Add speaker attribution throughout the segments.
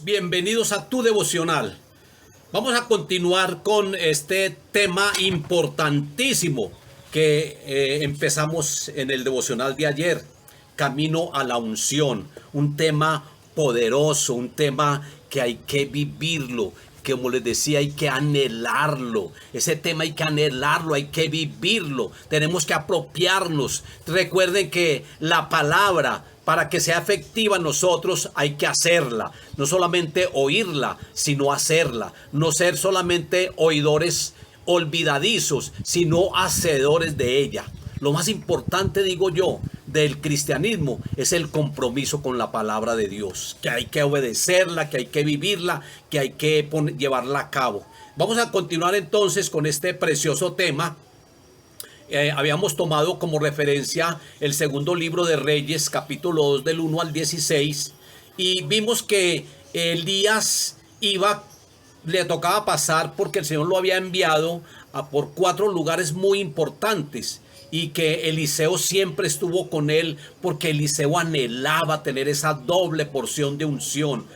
Speaker 1: bienvenidos a tu devocional. Vamos a continuar con este tema importantísimo que empezamos en el devocional de ayer, camino a la unción, un tema poderoso, un tema que hay que vivirlo, que como les decía hay que anhelarlo, ese tema hay que anhelarlo, hay que vivirlo, tenemos que apropiarnos. Recuerden que la palabra, para que sea efectiva en nosotros, hay que hacerla. No solamente oírla, sino hacerla. No ser solamente oidores olvidadizos, sino hacedores de ella. Lo más importante, digo yo, del cristianismo es el compromiso con la palabra de Dios. Que hay que obedecerla, que hay que vivirla, que hay que llevarla a cabo. Vamos a continuar entonces con este precioso tema. Habíamos tomado como referencia el segundo libro de Reyes, capítulo 2, del 1 al 16, y vimos que Elías le tocaba pasar porque el Señor lo había enviado por 4 lugares muy importantes, y que Eliseo siempre estuvo con él porque Eliseo anhelaba tener esa doble porción de unción.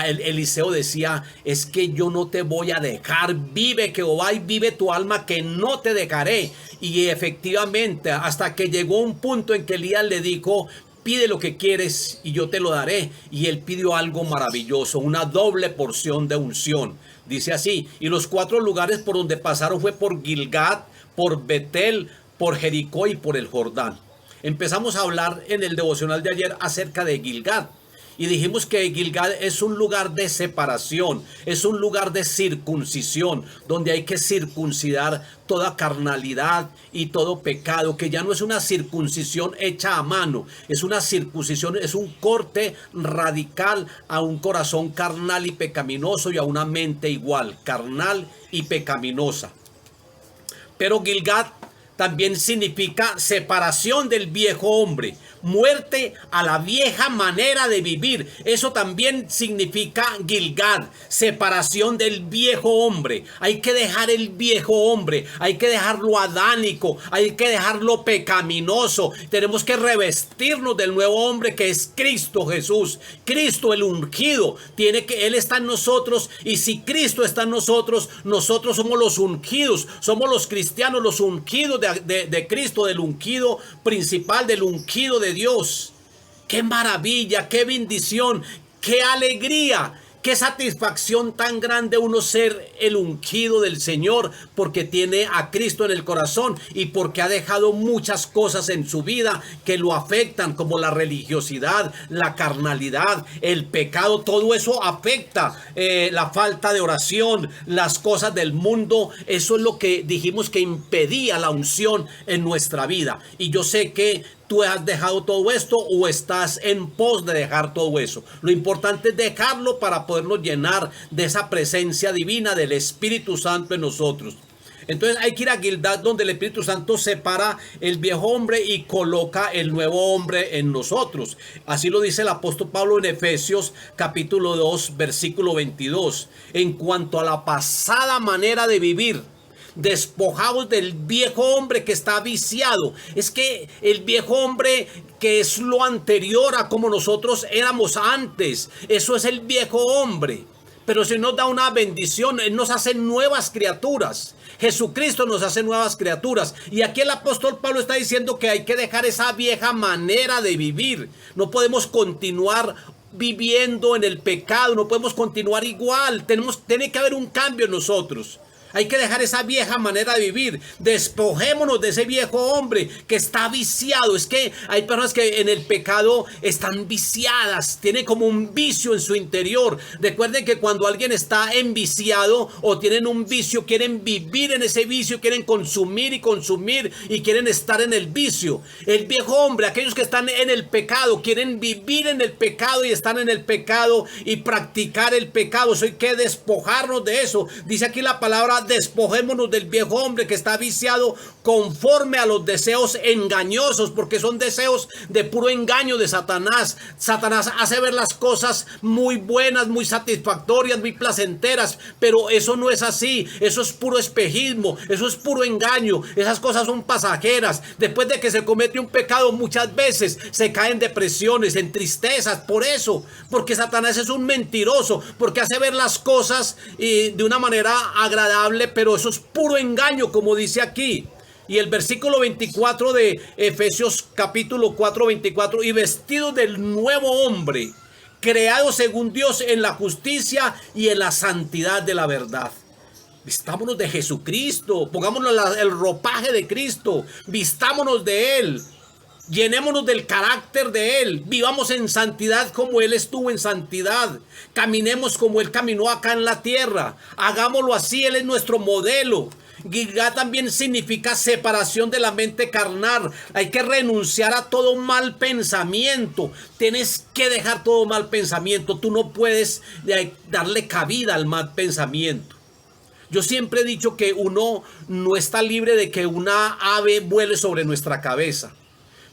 Speaker 1: Eliseo decía: es que yo no te voy a dejar, vive Jehová y vive tu alma, que no te dejaré. Y efectivamente, hasta que llegó un punto en que Elías le dijo: pide lo que quieres y yo te lo daré. Y él pidió algo maravilloso, una doble porción de unción. Dice así: y los 4 lugares por donde pasaron fue por Gilgad, por Betel, por Jericó y por el Jordán. Empezamos a hablar en el devocional de ayer acerca de Gilgad. Y dijimos que Gilgad es un lugar de separación, es un lugar de circuncisión, donde hay que circuncidar toda carnalidad y todo pecado, que ya no es una circuncisión hecha a mano, es una circuncisión, es un corte radical a un corazón carnal y pecaminoso y a una mente igual, carnal y pecaminosa. Pero Gilgad también significa separación del viejo hombre, muerte a la vieja manera de vivir. Eso también significa Gilgad, separación del viejo hombre. Hay que dejar el viejo hombre, hay que dejarlo adánico, hay que dejarlo pecaminoso. Tenemos que revestirnos del nuevo hombre que es Cristo Jesús, Cristo el ungido. Él está en nosotros, y si Cristo está en nosotros, nosotros somos los ungidos, somos los cristianos, los ungidos de Cristo, del ungido principal, del ungido de Dios. ¡Qué maravilla! ¡Qué bendición! ¡Qué alegría! ¡Qué satisfacción tan grande uno ser el ungido del Señor! Porque tiene a Cristo en el corazón y porque ha dejado muchas cosas en su vida que lo afectan, como la religiosidad, la carnalidad, el pecado. Todo eso afecta, la falta de oración, las cosas del mundo. Eso es lo que dijimos que impedía la unción en nuestra vida. Y yo sé que tú has dejado todo esto o estás en pos de dejar todo eso. Lo importante es dejarlo para podernos llenar de esa presencia divina del Espíritu Santo en nosotros. Entonces hay que ir a Gilgad, donde el Espíritu Santo separa el viejo hombre y coloca el nuevo hombre en nosotros. Así lo dice el apóstol Pablo en Efesios capítulo 2 versículo 22. En cuanto a la pasada manera de vivir, despojados del viejo hombre que está viciado. Es que el viejo hombre, que es lo anterior a como nosotros éramos antes, eso es el viejo hombre. Pero si nos da una bendición, Él nos hace nuevas criaturas. Jesucristo nos hace nuevas criaturas. Y aquí el apóstol Pablo está diciendo que hay que dejar esa vieja manera de vivir. No podemos continuar viviendo en el pecado, no podemos continuar igual. Tiene que haber un cambio en nosotros. Hay que dejar esa vieja manera de vivir. Despojémonos de ese viejo hombre que está viciado. Es que hay personas que en el pecado están viciadas. Tiene como un vicio en su interior. Recuerden que cuando alguien está enviciado o tienen un vicio, quieren vivir en ese vicio, quieren consumir y quieren estar en el vicio. El viejo hombre, aquellos que están en el pecado, quieren vivir en el pecado y están en el pecado y practicar el pecado. Eso hay que despojarnos de eso. Dice aquí la palabra: despojémonos del viejo hombre que está viciado conforme a los deseos engañosos, porque son deseos de puro engaño de Satanás. Satanás hace ver las cosas muy buenas, muy satisfactorias, muy placenteras, pero eso no es así. Eso es puro espejismo, eso es puro engaño. Esas cosas son pasajeras. Después de que se comete un pecado, muchas veces se caen en depresiones, en tristezas. Por eso, porque Satanás es un mentiroso, porque hace ver las cosas de una manera agradable, pero eso es puro engaño, como dice aquí. Y el versículo 24 de Efesios capítulo 4, 24, y vestidos del nuevo hombre, creado según Dios en la justicia y en la santidad de la verdad. Vistámonos de Jesucristo, pongámonos el ropaje de Cristo, vistámonos de Él. Llenémonos del carácter de Él. Vivamos en santidad como Él estuvo en santidad. Caminemos como Él caminó acá en la tierra. Hagámoslo así. Él es nuestro modelo. Gilgal también significa separación de la mente carnal. Hay que renunciar a todo mal pensamiento. Tienes que dejar todo mal pensamiento. Tú no puedes darle cabida al mal pensamiento. Yo siempre he dicho que uno no está libre de que una ave vuele sobre nuestra cabeza.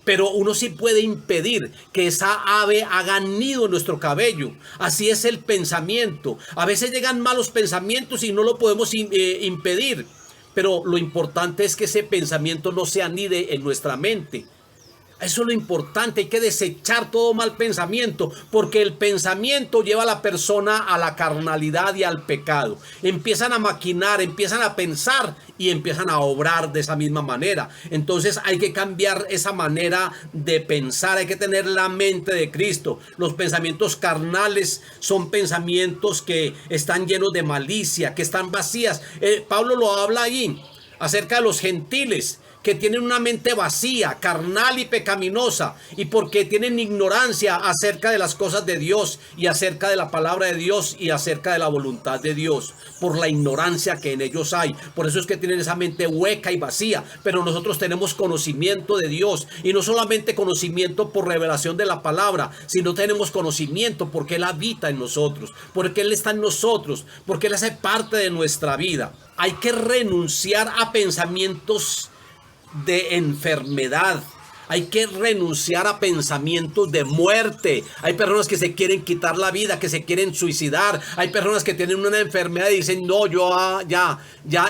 Speaker 1: Pero uno sí puede impedir que esa ave haga nido en nuestro cabello. Así es el pensamiento. A veces llegan malos pensamientos y no lo podemos impedir. Pero lo importante es que ese pensamiento no se anide en nuestra mente. Eso es lo importante, hay que desechar todo mal pensamiento, porque el pensamiento lleva a la persona a la carnalidad y al pecado. Empiezan a maquinar, empiezan a pensar y empiezan a obrar de esa misma manera. Entonces hay que cambiar esa manera de pensar, hay que tener la mente de Cristo. Los pensamientos carnales son pensamientos que están llenos de malicia, que están vacías. Pablo lo habla ahí acerca de los gentiles, que tienen una mente vacía, carnal y pecaminosa, y porque tienen ignorancia acerca de las cosas de Dios y acerca de la palabra de Dios y acerca de la voluntad de Dios, por la ignorancia que en ellos hay. Por eso es que tienen esa mente hueca y vacía. Pero nosotros tenemos conocimiento de Dios, y no solamente conocimiento por revelación de la palabra, sino tenemos conocimiento porque Él habita en nosotros, porque Él está en nosotros, porque Él hace parte de nuestra vida. Hay que renunciar a pensamientos de enfermedad. Hay que renunciar a pensamientos de muerte. Hay personas que se quieren quitar la vida, que se quieren suicidar. Hay personas que tienen una enfermedad y dicen, no, ya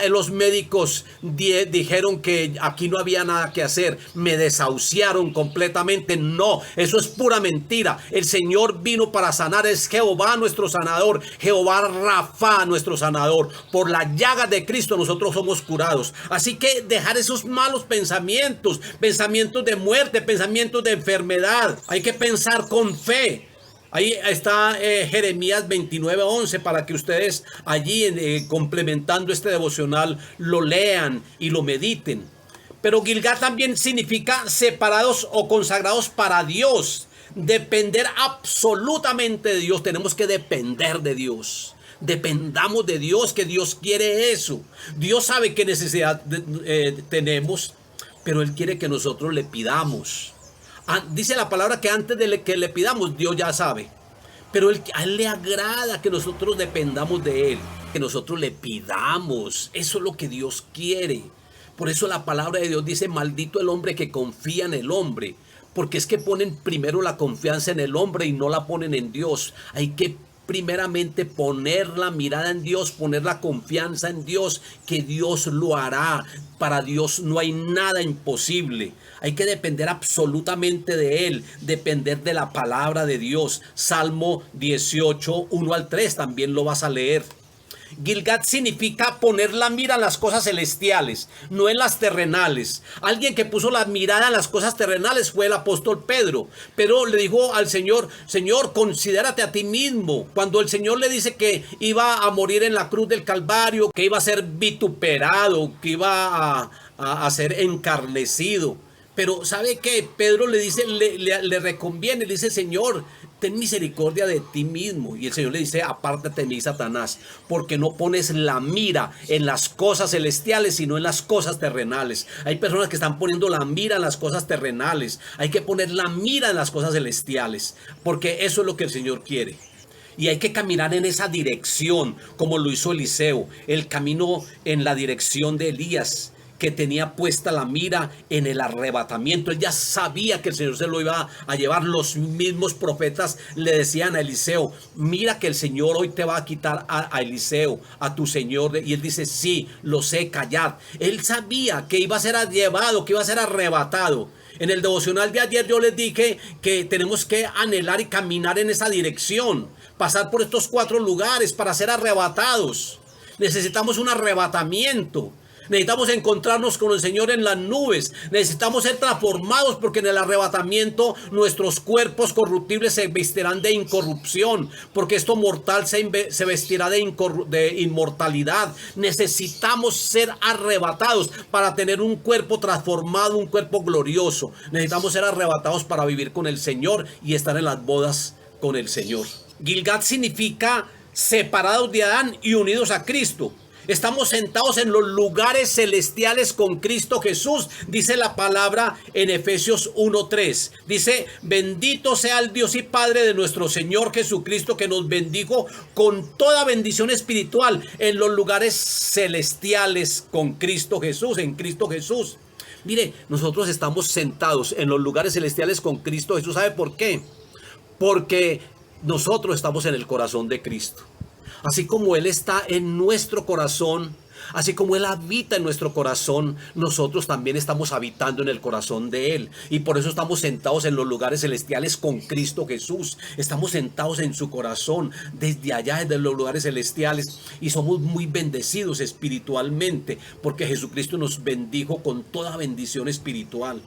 Speaker 1: los médicos dijeron que aquí no había nada que hacer. Me desahuciaron completamente. No, eso es pura mentira. El Señor vino para sanar. Es Jehová nuestro sanador. Jehová Rafa nuestro sanador. Por la llaga de Cristo nosotros somos curados. Así que dejar esos malos pensamientos, pensamientos de muerte, pensamientos de enfermedad. Hay que pensar con fe. Ahí está Jeremías 29:11 para que ustedes allí complementando este devocional lo lean y lo mediten. Pero Gilgal también significa separados o consagrados para Dios. Depender absolutamente de Dios. Tenemos que depender de Dios. Dependamos de Dios, que Dios quiere eso. Dios sabe qué necesidad tenemos, pero Él quiere que nosotros le pidamos. Dice la palabra que antes de que le pidamos, Dios ya sabe. Pero a Él le agrada que nosotros dependamos de Él, que nosotros le pidamos. Eso es lo que Dios quiere. Por eso la palabra de Dios dice, maldito el hombre que confía en el hombre. Porque es que ponen primero la confianza en el hombre y no la ponen en Dios. Hay que primeramente poner la mirada en Dios, poner la confianza en Dios, que Dios lo hará. Para Dios no hay nada imposible. Hay que depender absolutamente de Él, depender de la palabra de Dios. Salmo 18, 1 al 3, también lo vas a leer. Gilgal significa poner la mira en las cosas celestiales, no en las terrenales. Alguien que puso la mirada en las cosas terrenales fue el apóstol Pedro. Pero le dijo al Señor, Señor, considérate a ti mismo. Cuando el Señor le dice que iba a morir en la cruz del Calvario, que iba a ser vituperado, que iba a ser encarnecido. Pero ¿sabe qué? Pedro le dice, le reconviene, le dice, Señor, ten misericordia de ti mismo. Y el Señor le dice, apártate de mí, Satanás, porque no pones la mira en las cosas celestiales, sino en las cosas terrenales. Hay personas que están poniendo la mira en las cosas terrenales. Hay que poner la mira en las cosas celestiales, porque eso es lo que el Señor quiere. Y hay que caminar en esa dirección, como lo hizo Eliseo. Él caminó en la dirección de Elías, que tenía puesta la mira en el arrebatamiento. Él ya sabía que el Señor se lo iba a llevar. Los mismos profetas le decían a Eliseo: mira que el Señor hoy te va a quitar a Eliseo, a tu Señor. Y él dice: sí, lo sé, callad. Él sabía que iba a ser llevado, que iba a ser arrebatado. En el devocional de ayer yo les dije que tenemos que anhelar y caminar en esa dirección, pasar por estos 4 lugares para ser arrebatados. Necesitamos un arrebatamiento. Necesitamos encontrarnos con el Señor en las nubes. Necesitamos ser transformados, porque en el arrebatamiento nuestros cuerpos corruptibles se vestirán de incorrupción, porque esto mortal se vestirá de inmortalidad. Necesitamos ser arrebatados para tener un cuerpo transformado, un cuerpo glorioso. Necesitamos ser arrebatados para vivir con el Señor y estar en las bodas con el Señor. Gilgal significa separados de Adán y unidos a Cristo. Estamos sentados en los lugares celestiales con Cristo Jesús, dice la palabra en Efesios 1:3. Dice: bendito sea el Dios y Padre de nuestro Señor Jesucristo, que nos bendijo con toda bendición espiritual en los lugares celestiales con Cristo Jesús, en Cristo Jesús. Mire, nosotros estamos sentados en los lugares celestiales con Cristo Jesús. ¿Sabe por qué? Porque nosotros estamos en el corazón de Cristo. Así como Él está en nuestro corazón, así como Él habita en nuestro corazón, nosotros también estamos habitando en el corazón de Él. Y por eso estamos sentados en los lugares celestiales con Cristo Jesús. Estamos sentados en su corazón, desde allá, desde los lugares celestiales. Y somos muy bendecidos espiritualmente, porque Jesucristo nos bendijo con toda bendición espiritual.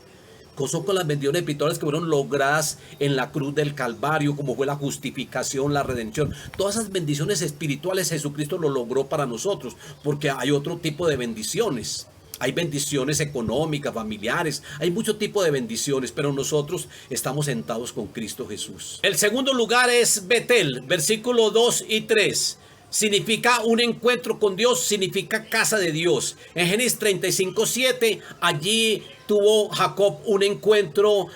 Speaker 1: Son con las bendiciones espirituales que fueron logradas en la cruz del Calvario, como fue la justificación, la redención. Todas esas bendiciones espirituales Jesucristo lo logró para nosotros, porque hay otro tipo de bendiciones. Hay bendiciones económicas, familiares, hay mucho tipo de bendiciones, pero nosotros estamos sentados con Cristo Jesús. El segundo lugar es Betel, versículos 2 y 3. Significa un encuentro con Dios, significa casa de Dios. En Génesis 35:7, allí tuvo Jacob un encuentro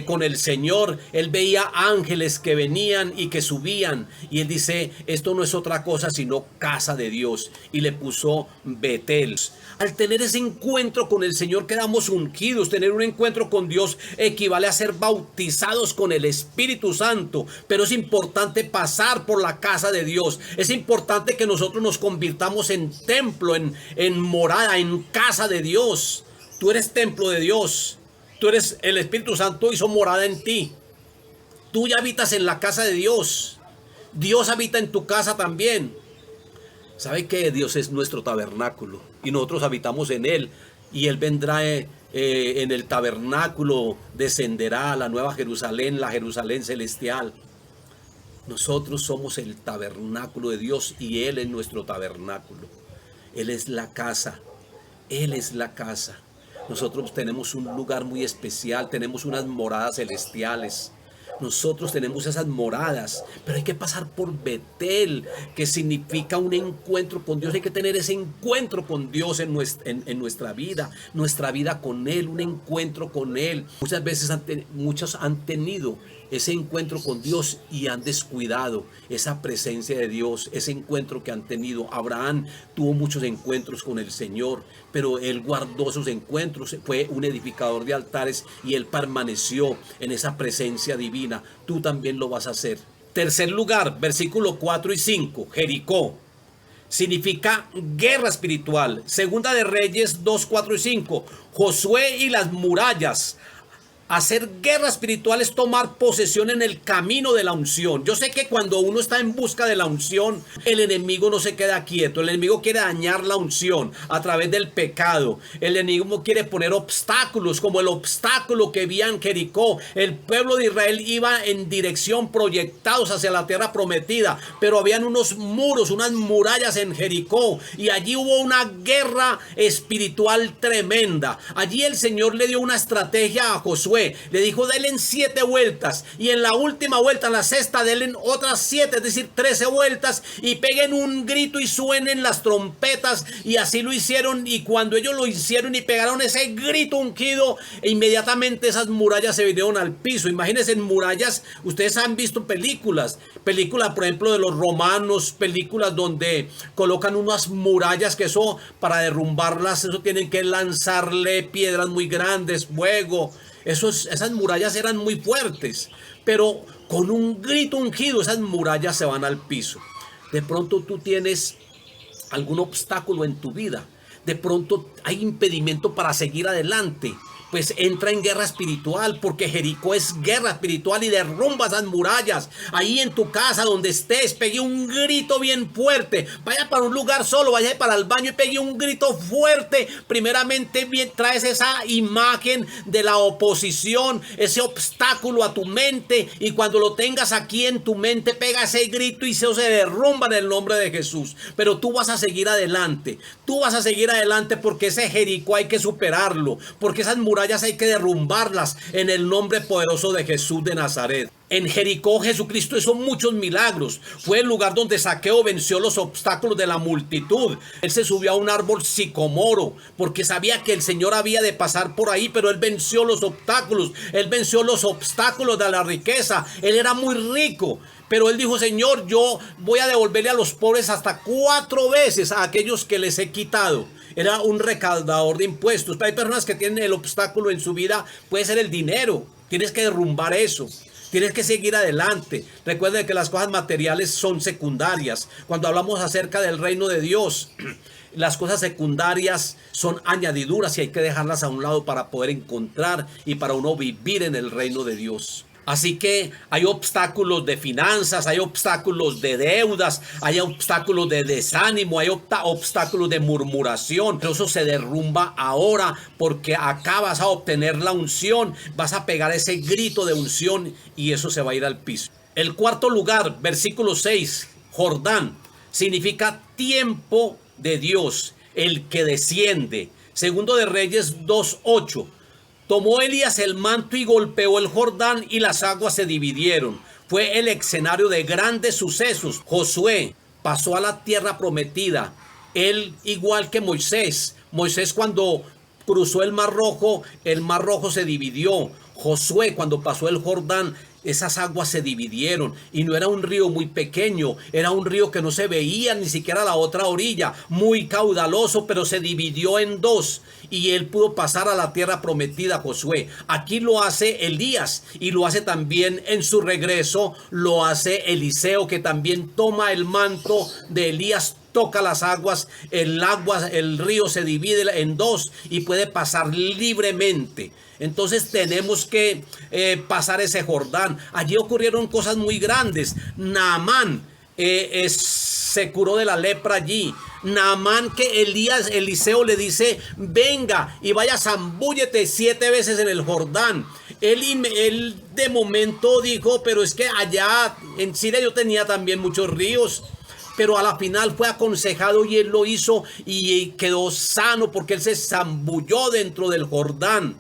Speaker 1: con el Señor. Él veía ángeles que venían y que subían. Y él dice: esto no es otra cosa sino casa de Dios. Y le puso Betel. Al tener ese encuentro con el Señor quedamos ungidos. Tener un encuentro con Dios equivale a ser bautizados con el Espíritu Santo. Pero es importante pasar por la casa de Dios. Es importante que nosotros nos convirtamos en templo, en morada, en casa de Dios. Tú eres templo de Dios. Tú eres el Espíritu Santo, hizo morada en ti. Tú ya habitas en la casa de Dios. Dios habita en tu casa también. ¿Sabe que Dios es nuestro tabernáculo? Y nosotros habitamos en Él. Y Él vendrá en el tabernáculo, descenderá a la nueva Jerusalén, la Jerusalén celestial. Nosotros somos el tabernáculo de Dios y Él es nuestro tabernáculo. Él es la casa. Él es la casa. Nosotros tenemos un lugar muy especial, tenemos unas moradas celestiales. Nosotros tenemos esas moradas, pero hay que pasar por Betel, que significa un encuentro con Dios. Hay que tener ese encuentro con Dios en nuestra vida con Él, un encuentro con Él. Muchas veces muchos han tenido ese encuentro con Dios y han descuidado esa presencia de Dios, ese encuentro que han tenido. Abraham tuvo muchos encuentros con el Señor, pero él guardó esos encuentros, fue un edificador de altares y él permaneció en esa presencia divina. Tú también lo vas a hacer. Tercer lugar, versículo 4 y 5, Jericó. Significa guerra espiritual. Segunda de Reyes 2, 4 y 5, Josué y las murallas. Hacer guerra espiritual es tomar posesión en el camino de la unción. Yo sé que cuando uno está en busca de la unción, el enemigo no se queda quieto. El enemigo quiere dañar la unción a través del pecado. El enemigo quiere poner obstáculos, como el obstáculo que había en Jericó. El pueblo de Israel iba en dirección, proyectados hacia la tierra prometida, pero habían unos muros, unas murallas en Jericó, y allí hubo una guerra espiritual tremenda. Allí el Señor le dio una estrategia a Josué Josué. Le dijo, denle 7 vueltas. Y en la última vuelta, en la sexta, denle otras 7, es decir, 13 vueltas. Y peguen un grito y suenen las trompetas. Y así lo hicieron. Y cuando ellos lo hicieron y pegaron ese grito ungido, inmediatamente esas murallas se vinieron al piso. Imagínense, en murallas, ustedes han visto películas, por ejemplo, de los romanos, películas donde colocan unas murallas que eso, para derrumbarlas, eso tienen que lanzarle piedras muy grandes, fuego. Esas murallas eran muy fuertes, pero con un grito ungido esas murallas se van al piso. De pronto tú tienes algún obstáculo en tu vida, de pronto hay impedimento para seguir adelante. Pues entra en guerra espiritual, porque Jericó es guerra espiritual y derrumba esas murallas. Ahí en tu casa, donde estés, pegue un grito bien fuerte. Vaya para un lugar solo, vaya para el baño y pegue un grito fuerte. Primeramente bien, traes esa imagen de la oposición, ese obstáculo a tu mente, y cuando lo tengas aquí en tu mente, pega ese grito y eso se derrumba en el nombre de Jesús. Pero tú vas a seguir adelante, porque ese Jericó hay que superarlo, porque esas murallas hay que derrumbarlas en el nombre poderoso de Jesús de Nazaret. En Jericó Jesucristo hizo muchos milagros. Fue el lugar donde Zaqueo venció los obstáculos de la multitud. Él se subió a un árbol sicomoro porque sabía que el Señor había de pasar por ahí, pero él venció los obstáculos. Él venció los obstáculos de la riqueza. Él era muy rico, pero él dijo, Señor, yo voy a devolverle a los pobres hasta 4 veces a aquellos que les he quitado. Era un recaudador de impuestos. Pero hay personas que tienen el obstáculo en su vida, puede ser el dinero. Tienes que derrumbar eso. Tienes que seguir adelante. Recuerden que las cosas materiales son secundarias. Cuando hablamos acerca del reino de Dios, las cosas secundarias son añadiduras y hay que dejarlas a un lado para poder encontrar y para uno vivir en el reino de Dios. Así que hay obstáculos de finanzas, hay obstáculos de deudas, hay obstáculos de desánimo, hay obstáculos de murmuración. Pero eso se derrumba ahora, porque acá vas a obtener la unción, vas a pegar ese grito de unción y eso se va a ir al piso. El cuarto lugar, versículo 6, Jordán, significa tiempo de Dios, el que desciende. Segundo de Reyes 2:8. Tomó Elías el manto y golpeó el Jordán y las aguas se dividieron. Fue el escenario de grandes sucesos. Josué pasó a la tierra prometida. Él, igual que Moisés. Moisés, cuando cruzó el Mar Rojo se dividió. Josué, cuando pasó el Jordán, esas aguas se dividieron y no era un río muy pequeño, era un río que no se veía ni siquiera a la otra orilla, muy caudaloso, pero se dividió en 2 y él pudo pasar a la tierra prometida, Josué. Aquí lo hace Elías y lo hace también en su regreso, lo hace Eliseo, que también toma el manto de Elías, toca las aguas, el río se divide en 2 y puede pasar libremente. Entonces tenemos que pasar ese Jordán. Allí ocurrieron cosas muy grandes. Naamán se curó de la lepra allí. Naamán, que Eliseo le dice, venga y vaya, zambúllete 7 veces en el Jordán. Él de momento dijo, pero es que allá en Siria yo tenía también muchos ríos. Pero a la final fue aconsejado y él lo hizo y quedó sano porque él se zambulló dentro del Jordán.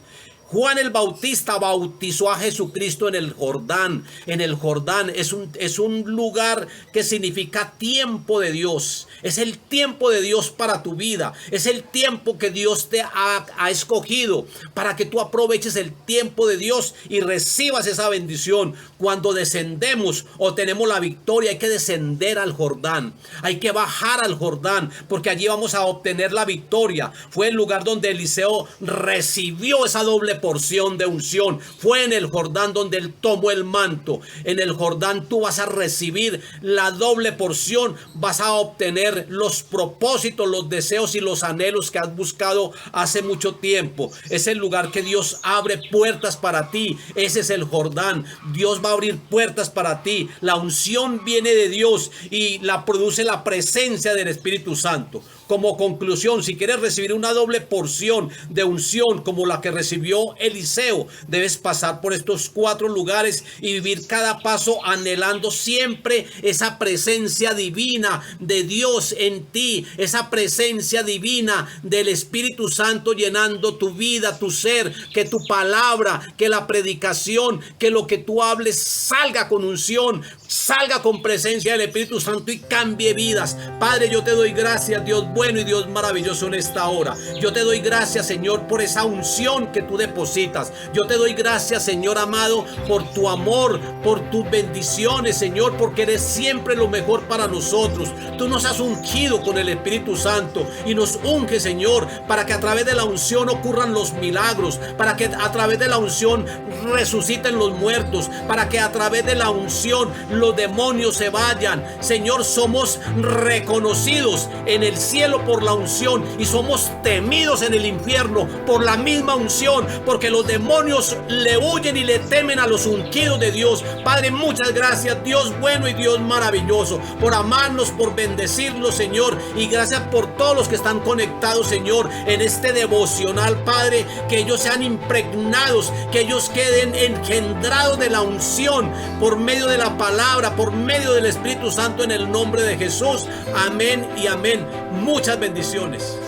Speaker 1: Juan el Bautista bautizó a Jesucristo en el Jordán. En el Jordán es un lugar que significa tiempo de Dios. Es el tiempo de Dios para tu vida. Es el tiempo que Dios te ha escogido para que tú aproveches el tiempo de Dios y recibas esa bendición. Cuando descendemos o tenemos la victoria, hay que descender al Jordán. Hay que bajar al Jordán porque allí vamos a obtener la victoria. Fue el lugar donde Eliseo recibió esa doble porción de unción. Fue en el Jordán donde él tomó el manto. En el Jordán tú vas a recibir la doble porción, vas a obtener los propósitos, los deseos y los anhelos que has buscado hace mucho tiempo. Es el lugar que Dios abre puertas para ti. Ese es el Jordán. Dios va a abrir puertas para ti. La unción viene de Dios y la produce la presencia del Espíritu Santo. Como conclusión, si quieres recibir una doble porción de unción como la que recibió Eliseo, debes pasar por estos 4 lugares y vivir cada paso anhelando siempre esa presencia divina de Dios en ti, esa presencia divina del Espíritu Santo llenando tu vida, tu ser, que tu palabra, que la predicación, que lo que tú hables salga con unción, salga con presencia del Espíritu Santo y cambie vidas. Padre, yo te doy gracias, Dios bueno y Dios maravilloso, en esta hora. Yo te doy gracias, Señor, por esa unción que tú depositas. Yo te doy gracias, Señor amado, por tu amor, por tus bendiciones, Señor, porque eres siempre lo mejor para nosotros. Tú nos has ungido con el Espíritu Santo y nos unge, Señor, para que a través de la unción ocurran los milagros, para que a través de la unción resuciten los muertos, para que a través de la unción los demonios se vayan. Señor, somos reconocidos en el cielo por la unción y somos temidos en el infierno por la misma unción, porque los demonios le huyen y le temen a los ungidos de Dios. Padre, muchas gracias, Dios bueno y Dios maravilloso, por amarnos, por bendecirnos, Señor, y gracias por todos los que están conectados, Señor, en este devocional, Padre, que ellos sean impregnados, que ellos queden engendrados de la unción por medio de la palabra, por medio del Espíritu Santo, en el nombre de Jesús. Amén y amén. Muchas bendiciones.